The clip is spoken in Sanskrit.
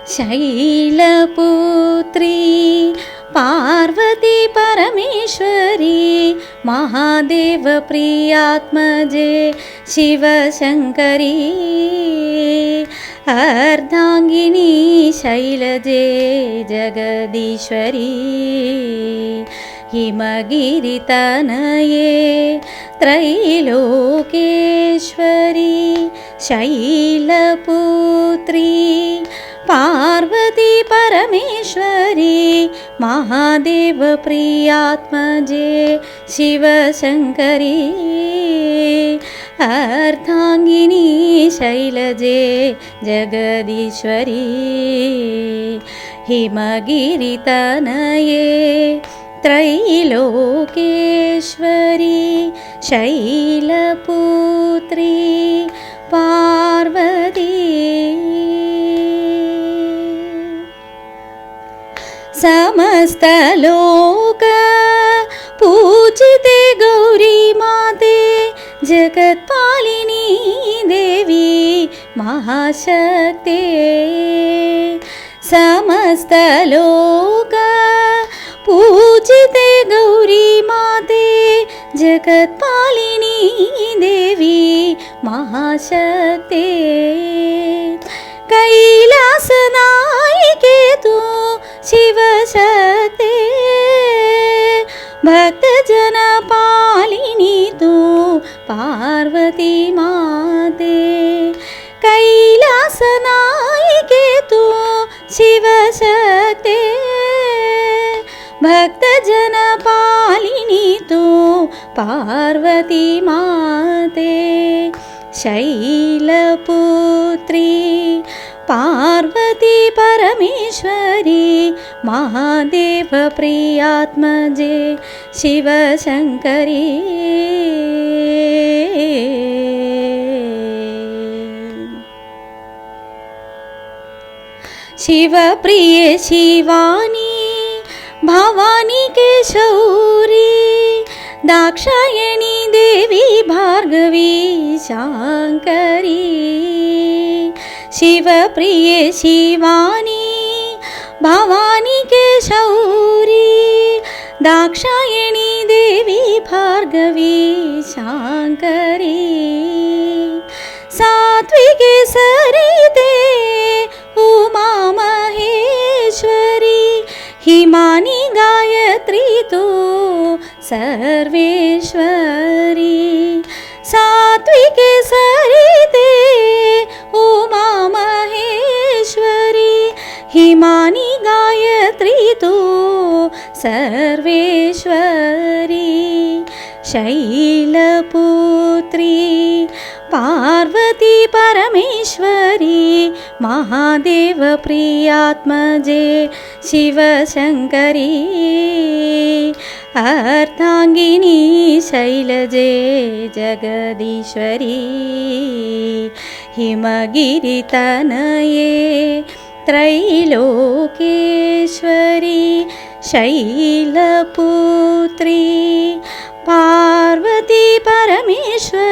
शैलपुत्री पार्वती परमेश्वरी महादेव प्रियात्मजे शिवशङ्करी अर्धांगिनी शैलजे जगदीश्वरी हिमगिरितनये त्रैलोकेश्वरी शैलपुत्री पार्वती परमेश्वरी महादेव प्रियात्मजे शिवशङ्करी अर्धांगिनी शैलजे जगदीश्वरी हिमगिरितनये त्रैलोकेश्वरी शैलपुत्री पार्वती समस्तलोक पूजिते गौरी माते जगत्पालिनी देवी महाशक्ते समस्तलोक पूजिते गौरी माते जगत्पालिनी देवी महाशक्ते कैलासनायिके तु शिवशक्ते भक्तजनपालिनी तु पार्वती माते कैलासनायिके तु शिवशक्ते भक्तजनपालिनी तु पार्वती माते शैलपुत्री पार्वती परमेश्वरी महादेव प्रियात्मजे शिवशङ्करी शिवप्रिये शिवानी भवानी केशौरी दाक्षायणी देवी भार्गवी शाङ्करी शिवप्रिये शिवानी भवानी केशौरी दाक्षायणी देवी भार्गवी शाङ्करी सात्विके सरिते उमा महेश्वरी हिमानी गायत्री तु सर्वेश्वरी सात्विके सरिते उमा महेश्वरी हिमानी गायत्री तु सर्वेश्वरी शैलपुत्री पार्वती परमेश्वरी महादेव प्रियात्मजे शिवशङ्करी अर्धांगिनी शैलजे जगदीश्वरी हिमगिरितनये त्रैलोकेश्वरी शैलपुत्री पार्वती परमेश्वरी